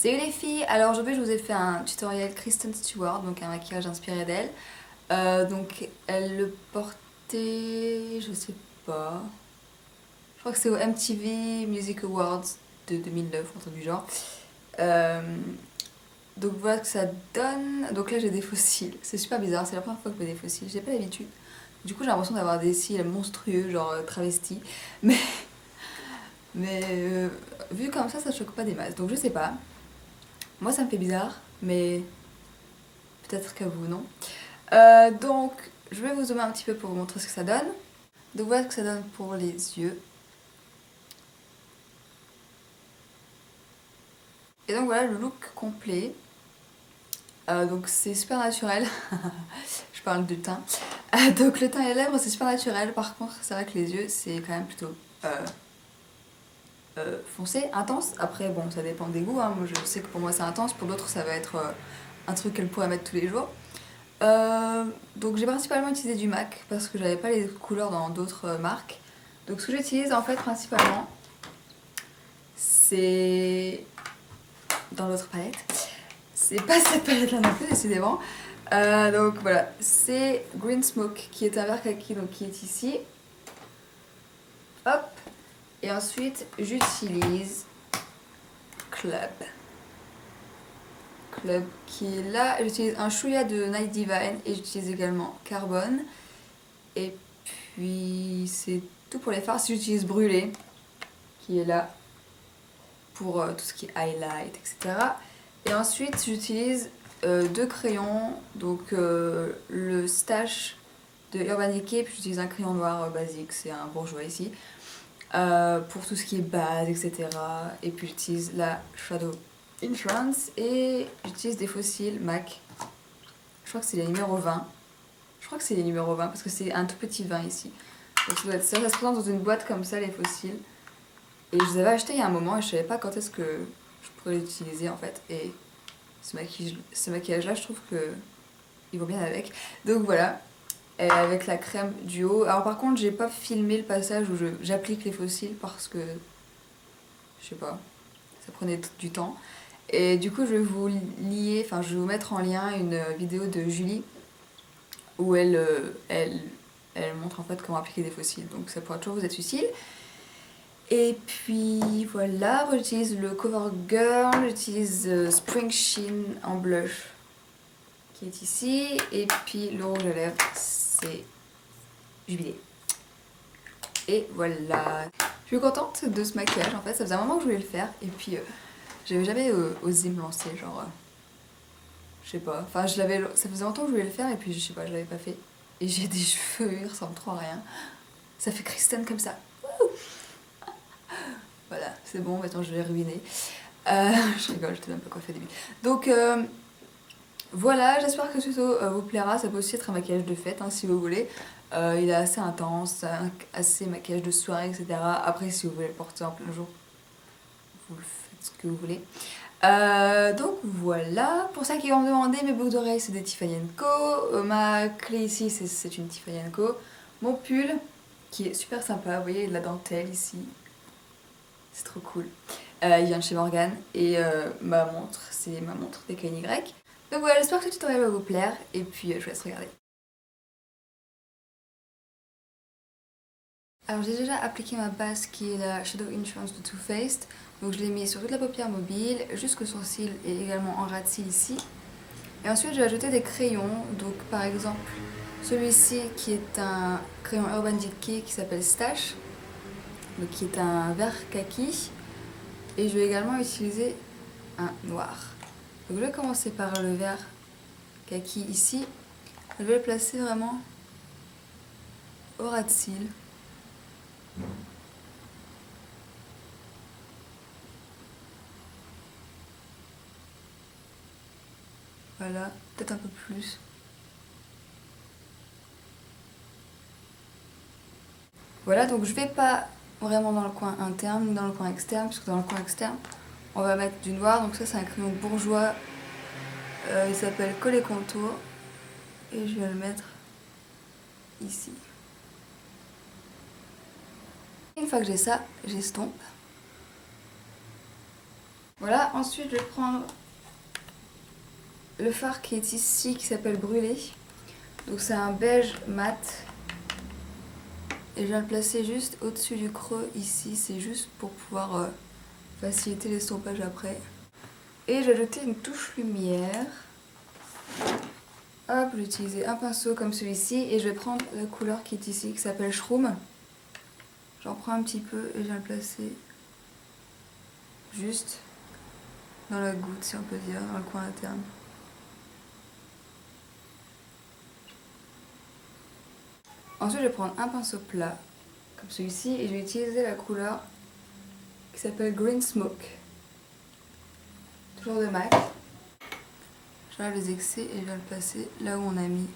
Salut les filles, alors aujourd'hui je vous ai fait un tutoriel Kristen Stewart, donc un maquillage inspiré d'elle. Donc elle le portait, je sais pas, je crois que c'est au MTV Music Awards de 2009, un truc du genre. Euh, donc voilà ce que ça donne. Donc là j'ai des faux cils, c'est super bizarre, c'est la première fois que je mets des faux cils, j'ai pas l'habitude. Du coup j'ai l'impression d'avoir des cils monstrueux, genre travestis. Mais, mais vu comme ça choque pas des masses, donc je sais pas. Moi ça me fait bizarre, mais peut-être qu'à vous non. Donc, je vais vous zoomer un petit peu pour vous montrer ce que ça donne. Donc voilà ce que ça donne pour les yeux. Et donc voilà le look complet. Donc c'est super naturel. Je parle du teint. Donc le teint et les lèvres c'est super naturel. Par contre c'est vrai que les yeux c'est quand même plutôt foncé, intense. Après bon ça dépend des goûts. Hein. Moi je sais que pour moi c'est intense. Pour d'autres ça va être un truc qu'elle pourrait mettre tous les jours. Donc j'ai principalement utilisé du MAC parce que j'avais pas les couleurs dans d'autres marques. Donc ce que j'utilise en fait principalement c'est dans l'autre palette. C'est pas cette palette là non plus décidément. Donc voilà, c'est Green Smoke qui est un vert kaki donc qui est ici. Hop. Et ensuite j'utilise Club. Club qui est là. J'utilise un chouïa de Night Divine et j'utilise également Carbone. Et puis c'est tout pour les fards. J'utilise Brûlé qui est là pour tout ce qui est highlight, etc. Et ensuite j'utilise deux crayons, donc le Stash de Urban Decay, puis j'utilise un crayon noir basique, c'est un bourgeois ici, pour tout ce qui est base, etc. Et puis j'utilise la Shadow Entrance et j'utilise des fossiles MAC. Je crois que c'est les numéros 20. Je crois que c'est les numéros 20 parce que c'est un tout petit 20 ici. Donc ça doit être ça, ça se présente dans une boîte comme ça les fossiles. Et je les avais achetés il y a un moment et je savais pas quand est-ce que je pourrais les utiliser en fait. Et ce maquillage-là, je trouve que il va bien avec. Donc voilà, et avec la crème du haut. Alors par contre, j'ai pas filmé le passage où j'applique les fossiles parce que, je sais pas, ça prenait du temps. Et du coup, je vais vous lier, enfin je vais vous mettre en lien une vidéo de Julie où elle montre en fait comment appliquer des fossiles. Donc ça pourra toujours vous être utile. Et puis voilà, j'utilise le CoverGirl, j'utilise Spring Sheen en blush qui est ici. Et puis le rouge à lèvres, c'est Jubilé. Et voilà. Je suis contente de ce maquillage en fait, ça faisait un moment que je voulais le faire. Et puis j'avais jamais osé me lancer, genre, je sais pas. Enfin, ça faisait longtemps que je voulais le faire et puis je sais pas, je l'avais pas fait. Et j'ai des cheveux, ils ressemblent trop à rien. Ça fait Kristen comme ça. Voilà, c'est bon, maintenant je l'ai ruiné. Je rigole, je t'ai même pas coiffé au début. Donc voilà, j'espère que ce tuto vous plaira. Ça peut aussi être un maquillage de fête hein, si vous voulez. Il est assez intense, assez maquillage de soirée, etc. Après, si vous voulez le porter en plein jour, vous le faites ce que vous voulez. Donc voilà, pour ça qui vont me demander, mes boucles d'oreilles c'est des Tiffany Co. Ma clé ici c'est une Tiffany Co. Mon pull qui est super sympa, vous voyez, il y a de la dentelle ici. C'est trop cool. Il vient de chez Morgan. Et ma montre, c'est ma montre des KNY. Donc voilà, j'espère que ce tutoriel va vous plaire. Et puis je vous laisse regarder. Alors j'ai déjà appliqué ma base qui est la Shadow Entrance de Too Faced. Donc je l'ai mis sur toute la paupière mobile, jusqu'au sourcil et également en ras de cils ici. Et ensuite j'ai ajouté des crayons. Donc par exemple celui-ci qui est un crayon Urban Decay qui s'appelle Stash. Donc qui est un vert kaki. Et je vais également utiliser un noir. Donc je vais commencer par le vert kaki ici. Je vais le placer vraiment au ras de cils. Voilà, peut-être un peu plus. Voilà, donc je vais pas vraiment dans le coin interne ni dans le coin externe, parce que dans le coin externe, on va mettre du noir. Donc ça c'est un crayon bourgeois, il s'appelle Coller Contour. Et je vais le mettre ici. Une fois que j'ai ça, j'estompe. Voilà, ensuite je vais prendre le fard qui est ici, qui s'appelle Brûlé. Donc c'est un beige mat. Et je viens le placer juste au-dessus du creux ici, c'est juste pour pouvoir faciliter l'estompage après. Et j'ai ajouté une touche lumière. Hop, j'ai utilisé un pinceau comme celui-ci et je vais prendre la couleur qui est ici, qui s'appelle Shroom. J'en prends un petit peu et je viens le placer juste dans la goutte, si on peut dire, dans le coin interne. Ensuite, je vais prendre un pinceau plat, comme celui-ci, et je vais utiliser la couleur qui s'appelle Green Smoke. Toujours de MAC. J'enlève les excès et je viens le placer là où on a mis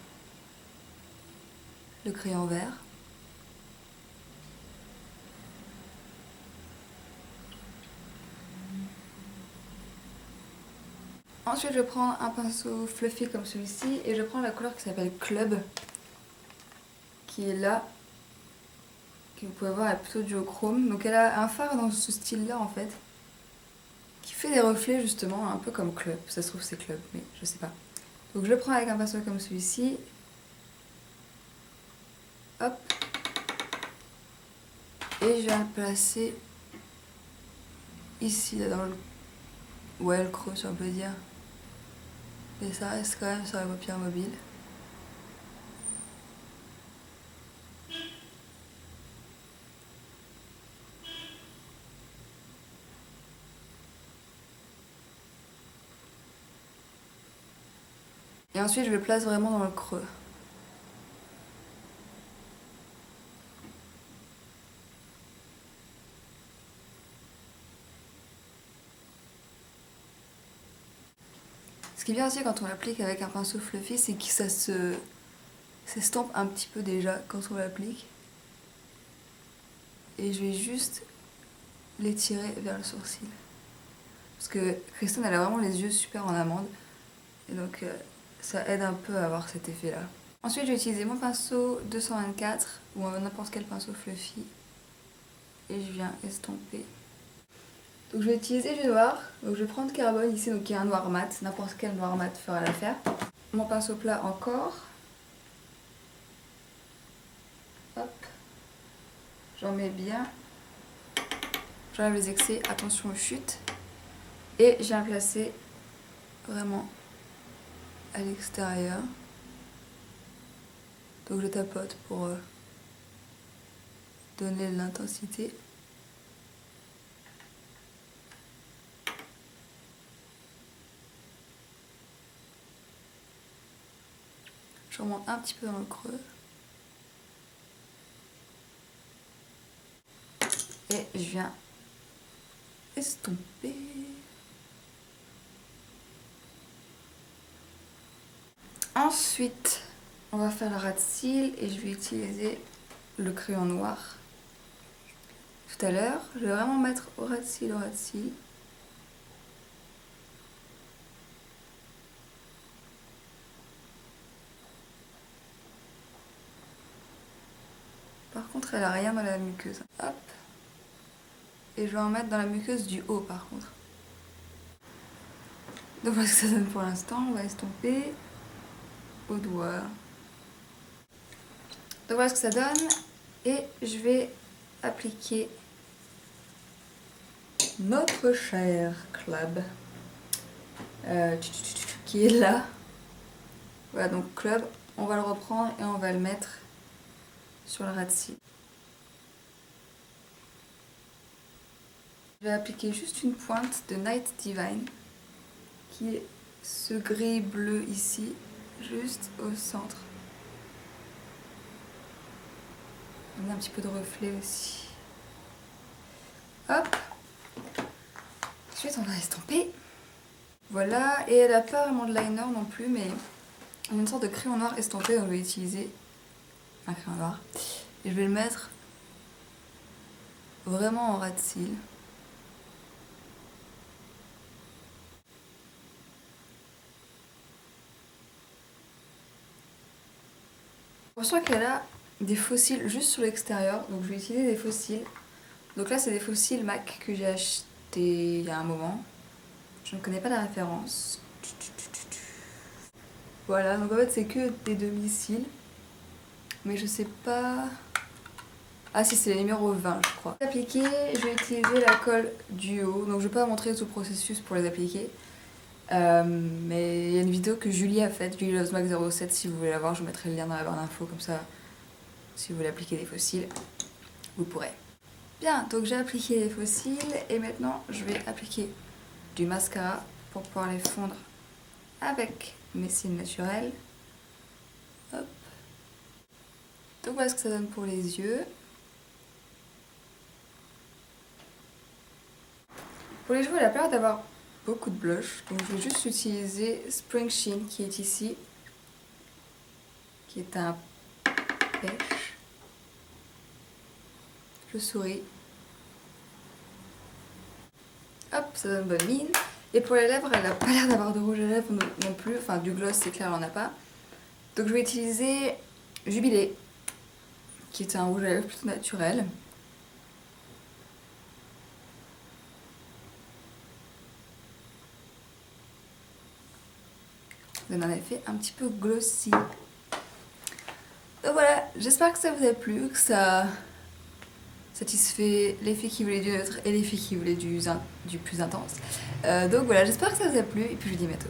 le crayon vert. Ensuite, je vais prendre un pinceau fluffy comme celui-ci et je prends la couleur qui s'appelle Club, qui est là, que vous pouvez voir, elle est plutôt duochrome. Donc elle a un fard dans ce style-là en fait, qui fait des reflets justement, un peu comme Club. Ça se trouve c'est Club, mais je sais pas. Donc je le prends avec un pinceau comme celui-ci. Hop. Et je viens le placer ici, là dans le... Ouais, le creux, si on peut dire. Et ça reste quand même sur la paupière mobile. Et ensuite, je le place vraiment dans le creux. Ce qui est bien aussi quand on l'applique avec un pinceau fluffy, c'est que ça s'estompe un petit peu déjà quand on l'applique. Et je vais juste l'étirer vers le sourcil. Parce que Kristen, elle a vraiment les yeux super en amande. Et donc, ça aide un peu à avoir cet effet-là. Ensuite, je vais utiliser mon pinceau 224 ou n'importe quel pinceau fluffy. Et je viens estomper. Donc je vais utiliser du noir. Donc je vais prendre Carbone ici, donc qui est un noir mat. N'importe quel noir mat fera l'affaire. Mon pinceau plat encore. Hop. J'en mets bien. J'enlève les excès, attention aux chutes. Et je viens le placer vraiment à l'extérieur. Donc je tapote pour donner de l'intensité. Je remonte un petit peu dans le creux. Et je viens estomper. Ensuite, on va faire le ras de cils et je vais utiliser le crayon noir. Tout à l'heure, je vais vraiment mettre au ras de cils, au ras de cils. Par contre, elle a rien dans la muqueuse. Hop. Et je vais en mettre dans la muqueuse du haut par contre. Donc voilà ce que ça donne pour l'instant. On va estomper au doigt. Donc voilà ce que ça donne. Et je vais appliquer notre cher Club. Qui est là. Voilà, donc Club, on va le reprendre et on va le mettre sur le ras de cils. Je vais appliquer juste une pointe de Night Divine, qui est ce gris bleu ici, juste au centre. On a un petit peu de reflet aussi. Hop. Ensuite, on va estomper. Voilà, et elle n'a pas vraiment de liner non plus, mais une sorte de crayon noir estampé, donc je vais utiliser un crayon noir. Et je vais le mettre vraiment en ras de cils. On sent qu'elle a des faux cils juste sur l'extérieur, donc je vais utiliser des faux cils. Donc là, c'est des faux cils MAC que j'ai acheté il y a un moment. Je ne connais pas la référence. Voilà, donc en fait c'est que des demi-cils. Mais je sais pas... Ah si, c'est le numéro 20 je crois. Pour appliquer, je vais utiliser la colle duo. Donc je vais pas montrer tout le processus pour les appliquer. Mais il y a une vidéo que Julie a faite, Julie Loves Mac 07, si vous voulez la voir, je vous mettrai le lien dans la barre d'infos, comme ça, si vous voulez appliquer des fossiles, vous pourrez. Bien, donc j'ai appliqué les fossiles, et maintenant je vais appliquer du mascara pour pouvoir les fondre avec mes cils naturels. Hop. Donc voilà ce que ça donne pour les yeux. Pour les joues, elle a peur d'avoir beaucoup de blush, donc je vais juste utiliser Spring Sheen qui est ici, qui est un pêche. Je souris. Hop, ça donne bonne mine. Et pour les lèvres, elle n'a pas l'air d'avoir de rouge à lèvres non plus, enfin du gloss c'est clair, elle n'en a pas. Donc je vais utiliser Jubilé, qui est un rouge à lèvres plutôt naturel. Donne un effet un petit peu glossy. Donc voilà, j'espère que ça vous a plu, que ça satisfait l'effet qui voulait du neutre et l'effet qui voulait du plus intense. Donc voilà, j'espère que ça vous a plu et puis je vous dis à bientôt.